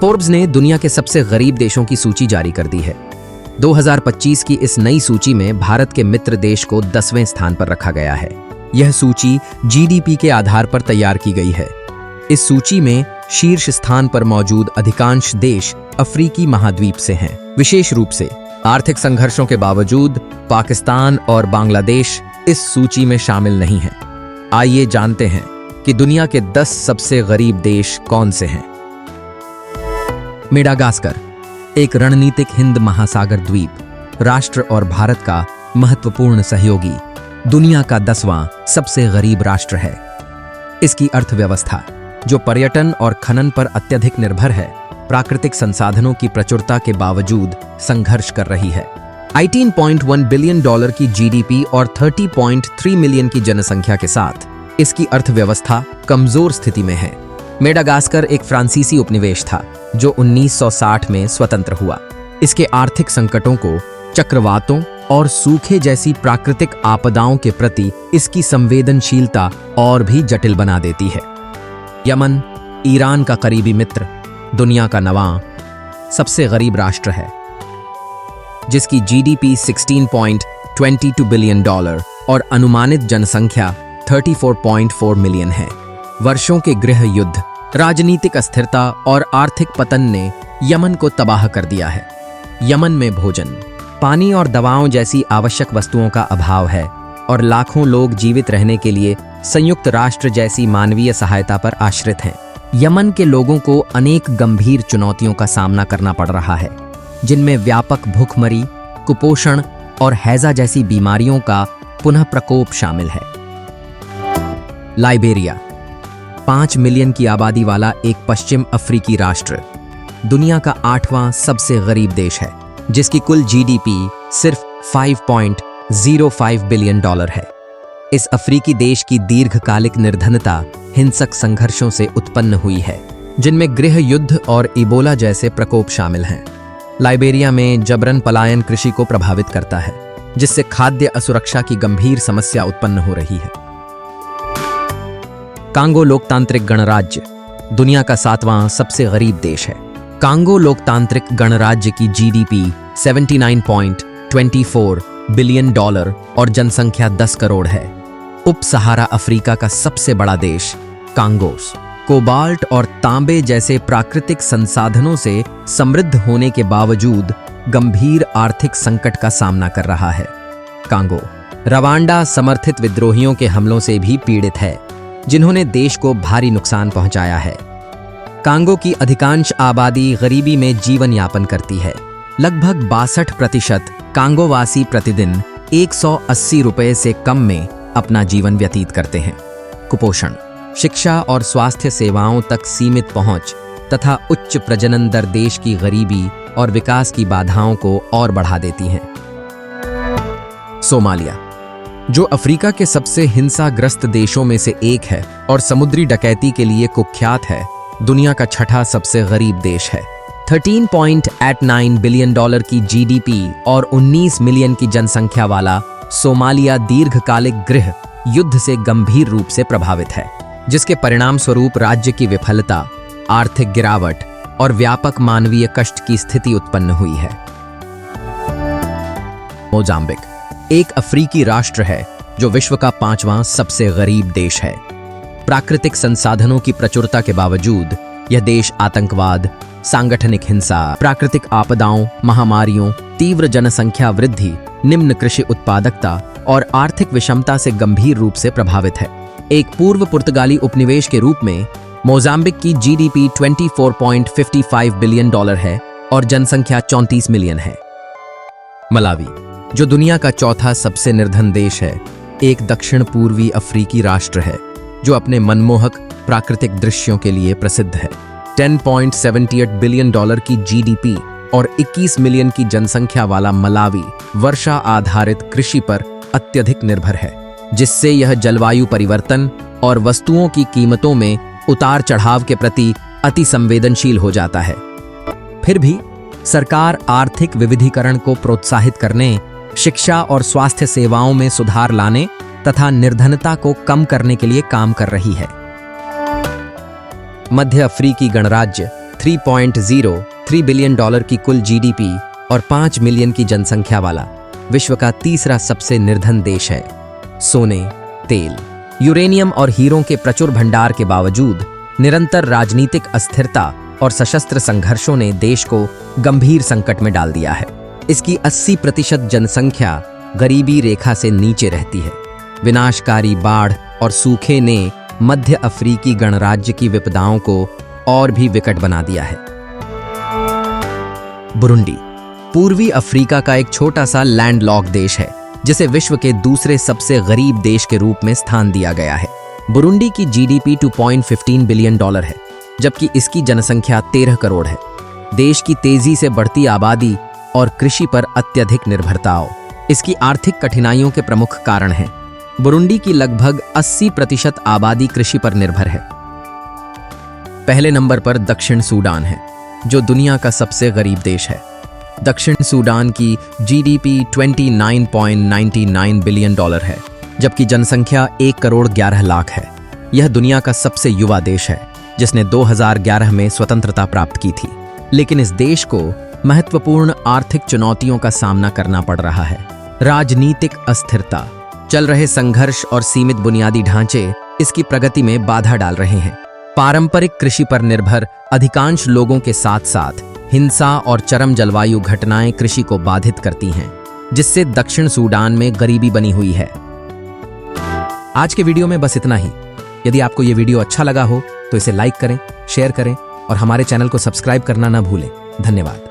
Forbes ने दुनिया के सबसे गरीब देशों की सूची जारी कर दी है। 2025 की इस नई सूची में भारत के मित्र देश को 10वें स्थान पर रखा गया है। यह सूची जीडीपी के आधार पर तैयार की गई है। इस सूची में शीर्ष स्थान पर मौजूद अधिकांश देश अफ्रीकी महाद्वीप से हैं। विशेष रूप से आर्थिक संघर्षों के बावजूद पाकिस्तान और बांग्लादेश इस सूची में शामिल नहीं हैं। आइए जानते हैं कि दुनिया के 10 सबसे गरीब देश कौन से हैं। मेडागास्कर एक रणनीतिक हिंद महासागर द्वीप राष्ट्र और भारत का महत्वपूर्ण सहयोगी, दुनिया का 10वां सबसे गरीब राष्ट्र है। इसकी अर्थव्यवस्था, जो पर्यटन और खनन पर अत्यधिक निर्भर है, प्राकृतिक संसाधनों की प्रचुरता के बावजूद संघर्ष कर रही है। 18.1 बिलियन डॉलर की जीडीपी और 30.3 मिलियन की जनसंख्या के साथ इसकी अर्थव्यवस्था कमजोर स्थिति में है। मेडागास्कर एक फ्रांसीसी उपनिवेश था जो 1960 में स्वतंत्र हुआ। इसके आर्थिक संकटों को, चक्रवातों और सूखे जैसी प्राकृतिक आपदाओं के प्रति इसकी संवेदनशीलता और भी जटिल बना देती है। यमन, ईरान का करीबी मित्र, दुनिया का 9वां सबसे गरीब राष्ट्र है, जिसकी जीडीपी 16.22 बिलियन डॉलर और अनुमानित जनसंख्या 34.4 मिलियन है। वर्षों के गृह युद्ध, राजनीतिक अस्थिरता और आर्थिक पतन ने यमन को तबाह कर दिया है। यमन में भोजन, पानी और दवाओं जैसी आवश्यक वस्तुओं का अभाव है और लाखों लोग जीवित रहने के लिए संयुक्त राष्ट्र जैसी मानवीय सहायता पर आश्रित हैं। यमन के लोगों को अनेक गंभीर चुनौतियों का सामना करना पड़ रहा है, जिनमें व्यापक भूखमरी, कुपोषण और हैजा जैसी बीमारियों का पुनः प्रकोप शामिल है। लाइबेरिया 5 मिलियन की आबादी वाला एक पश्चिम अफ्रीकी राष्ट्र, दुनिया का 8वां सबसे गरीब देश है, जिसकी कुल जीडीपी सिर्फ 5.05 बिलियन डॉलर है। इस अफ्रीकी देश की दीर्घकालिक निर्धनता हिंसक संघर्षों से उत्पन्न हुई है, जिनमें गृह युद्ध और इबोला जैसे प्रकोप शामिल हैं। लाइबेरिया में जबरन पलायन कृषि को प्रभावित करता है, जिससे खाद्य असुरक्षा की गंभीर समस्या उत्पन्न हो रही है। कांगो लोकतांत्रिक गणराज्य दुनिया का 7वां सबसे गरीब देश है। कांगो लोकतांत्रिक गणराज्य की जीडीपी 79.24 बिलियन डॉलर और जनसंख्या 10 करोड़ है। उप सहारा अफ्रीका का सबसे बड़ा देश कांगोस कोबाल्ट और तांबे जैसे प्राकृतिक संसाधनों से समृद्ध होने के बावजूद गंभीर आर्थिक संकट का सामना कर रहा है। कांगो रवांडा समर्थित विद्रोहियों के हमलों से भी पीड़ित है, जिन्होंने देश को भारी नुकसान पहुंचाया है। कांगो की अधिकांश आबादी गरीबी में जीवन यापन करती है। लगभग 62% कांगोवासी प्रतिदिन 180 रुपये से कम में अपना जीवन व्यतीत करते हैं। कुपोषण, शिक्षा और स्वास्थ्य सेवाओं तक सीमित पहुंच तथा उच्च प्रजनन दर देश की गरीबी और विकास की बाधाओं को और बढ़ा देती हैं। सोमालिया, जो अफ्रीका के सबसे हिंसाग्रस्त देशों में से एक है और समुद्री डकैती के लिए कुख्यात है, दुनिया का 6ठा सबसे गरीब देश है। 13.89 बिलियन डॉलर की जीडीपी और 19 मिलियन की जनसंख्या वाला सोमालिया दीर्घकालिक गृह युद्ध से गंभीर रूप से प्रभावित है, जिसके परिणाम स्वरूप राज्य की विफलता, आर्थिक गिरावट और व्यापक मानवीय कष्ट की स्थिति उत्पन्न हुई है। मोजाम्बिक एक अफ्रीकी राष्ट्र है जो विश्व का 5वां सबसे गरीब देश है। प्राकृतिक संसाधनों की प्रचुरता के बावजूद यह देश आतंकवाद, सांगठनिक हिंसा, प्राकृतिक आपदाओं, महामारियों, तीव्र जनसंख्या वृद्धि, निम्न कृषि उत्पादकता और आर्थिक विषमता से गंभीर रूप से प्रभावित है। एक पूर्व पुर्तगाली उपनिवेश के रूप में मोजाम्बिक की जीडीपी 24.55 बिलियन डॉलर है और जनसंख्या 34 मिलियन है। मलावी, जो दुनिया का 4था सबसे निर्धन देश है, एक दक्षिण पूर्वी अफ्रीकी राष्ट्र है जो अपने मनमोहक प्राकृतिक दृश्यों के लिए प्रसिद्ध है। 10.78 बिलियन डॉलर की जीडीपी और 21 मिलियन की जनसंख्या वाला मलावी वर्षा आधारित कृषि पर अत्यधिक निर्भर है, जिससे यह जलवायु परिवर्तन और वस्तुओं की कीमतों में उतार चढ़ाव के प्रति अति संवेदनशील हो जाता है। फिर भी सरकार आर्थिक विविधीकरण को प्रोत्साहित करने, शिक्षा और स्वास्थ्य सेवाओं में सुधार लाने तथा निर्धनता को कम करने के लिए काम कर रही है। मध्य अफ्रीकी गणराज्य $3.03 बिलियन की कुल जीडीपी और 5 मिलियन की जनसंख्या वाला विश्व का तीसरा सबसे निर्धन देश है। सोने, तेल, यूरेनियम और हीरों के प्रचुर भंडार के बावजूद निरंतर राजनीतिक अस्थिरता और सशस्त्र संघर्षों ने देश को गंभीर संकट में डाल दिया है। इसकी 80% जनसंख्या गरीबी रेखा से नीचे रहती है। विनाशकारी बाढ़ और सूखे ने मध्य अफ्रीकी गणराज्य की विपदाओं को और भी विकट बना दिया है। बुरुंडी पूर्वी अफ्रीका का एक छोटा सा लैंडलॉक देश है जिसे विश्व के दूसरे सबसे गरीब देश के रूप में स्थान दिया गया है। बुरुंडी की जीडीपी $2.15 बिलियन है, जबकि इसकी जनसंख्या 13 करोड़ है। देश की तेजी से बढ़ती आबादी और कृषि पर अत्यधिक निर्भरता इसकी आर्थिक कठिनाइयों के प्रमुख कारण हैं। बुरुंडी की लगभग 80% आबादी कृषि पर निर्भर है। पहले नंबर पर दक्षिण सूडान है, जो दुनिया का सबसे गरीब देश है। दक्षिण सूडान की जीडीपी $29.99 बिलियन है, जबकि जनसंख्या 1 करोड़ 11 लाख है। यह दुनिया का सबसे युवा देश है, जिसने 2011 में स्वतंत्रता प्राप्त की थी। लेकिन इस देश को महत्वपूर्ण आर्थिक चुनौतियों का सामना करना पड़ रहा है। राजनीतिक अस्थिरता, चल रहे संघर्ष और सीमित बुनियादी ढांचे इसकी प्रगति में बाधा डाल रहे हैं। पारंपरिक कृषि पर निर्भर अधिकांश लोगों के साथ साथ हिंसा और चरम जलवायु घटनाएं कृषि को बाधित करती हैं, जिससे दक्षिण सूडान में गरीबी बनी हुई है। आज के वीडियो में बस इतना ही। यदि आपको ये वीडियो अच्छा लगा हो तो इसे लाइक करें, शेयर करें और हमारे चैनल को सब्सक्राइब करना ना भूलें। धन्यवाद।